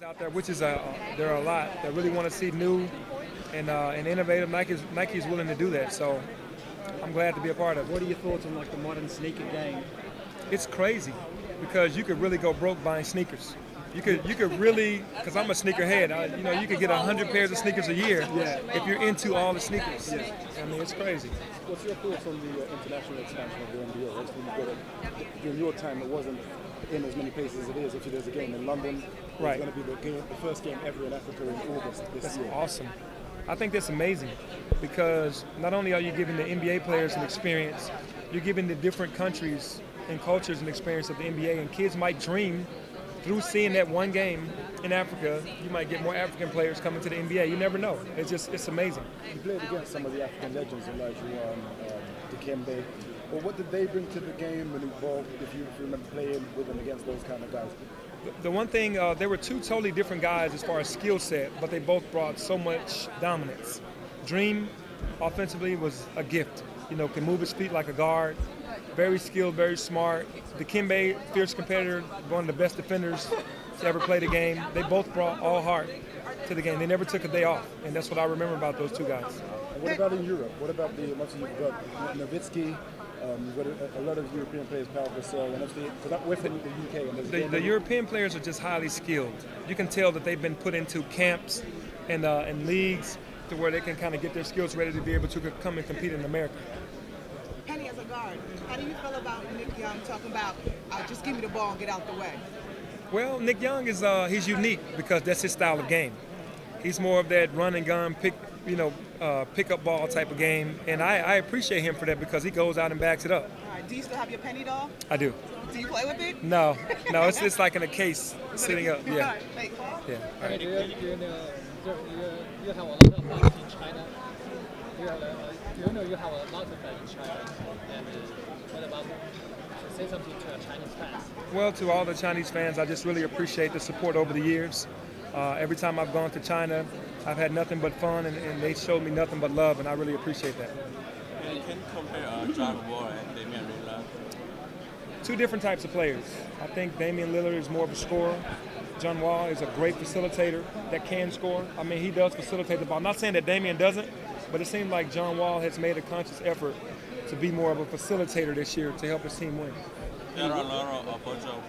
Out there, which is there are a lot that really want to see new and innovative. Nike's willing to do that, so I'm glad to be a part of it. What are your thoughts on like the modern sneaker game? It's crazy because you could really go broke buying sneakers. You could really, because I'm a sneakerhead. You know, you could get 100 pairs of sneakers a year if you're into all the sneakers. Yeah. I mean, it's crazy. What's your thoughts on the international expansion of the NBA? Obviously, during your time, it wasn't in as many places as it is. If there's a game in London, it's Right. going to be the first game ever in Africa in August this That's year. awesome. I think that's amazing because not only are you giving the NBA players an experience, you're giving the different countries and cultures an experience of the NBA, and kids might dream through seeing that one game in Africa, you might get more African players coming to the NBA. You never know. It's amazing. You played against some of the African legends, Elijah, Dikembe. Well, what did they bring to the game when involved, if you remember playing with them against those kind of guys? The one thing, there were two totally different guys as far as skill set, but they both brought so much dominance. Dream, offensively, was a gift. You know, can move his feet like a guard. Very skilled, very smart. Dikembe, fierce competitor, one of the best defenders to ever play the game. They both brought all heart to the game. They never took a day off, and that's what I remember about those two guys. And what about in Europe? What about you've got Nowitzki, you've got a lot of European players, Pau Gasol, and obviously, because we're from the UK. And the European players are just highly skilled. You can tell that they've been put into camps and leagues to where they can kind of get their skills ready to be able to come and compete in America. Penny, as a guard, how do you feel about Nick Young talking about just give me the ball and get out the way? Well, Nick Young is he's unique because that's his style of game. He's more of that run and gun, pick up ball type of game, and I appreciate him for that because he goes out and backs it up. All right, do you still have your Penny doll? I do. Do you play with it? No, it's like in a case sitting up. Yeah. All right, thanks. Yeah. All right. You have a lot of fans in China. You have a lot of fans in China. And what about say something to Chinese fans? Well, to all the Chinese fans, I just really appreciate the support over the years. Every time I've gone to China, I've had nothing but fun, and they showed me nothing but love, and I really appreciate that. And you can compare John Wall and Damian Lillard. Two different types of players. I think Damian Lillard is more of a scorer. John Wall is a great facilitator that can score. I mean, he does facilitate the ball. I'm not saying that Damian doesn't, but it seems like John Wall has made a conscious effort to be more of a facilitator this year to help his team win. There are a lot of bunch of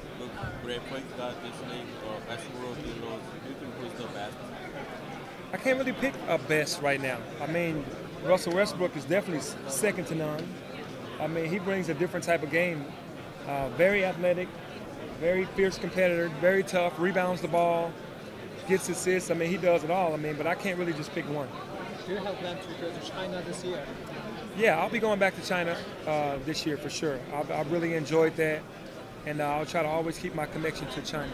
great point guards this league, Westbrook, do you think who's the best? I can't really pick a best right now. I mean, Russell Westbrook is definitely second to none. I mean, he brings a different type of game. Very athletic, very fierce competitor, very tough, rebounds the ball, gets assists. I mean, he does it all. I mean, but I can't really just pick one. Do you have plans to go to China this year? Yeah, I'll be going back to China this year for sure. I've really enjoyed that, and I'll try to always keep my connection to China.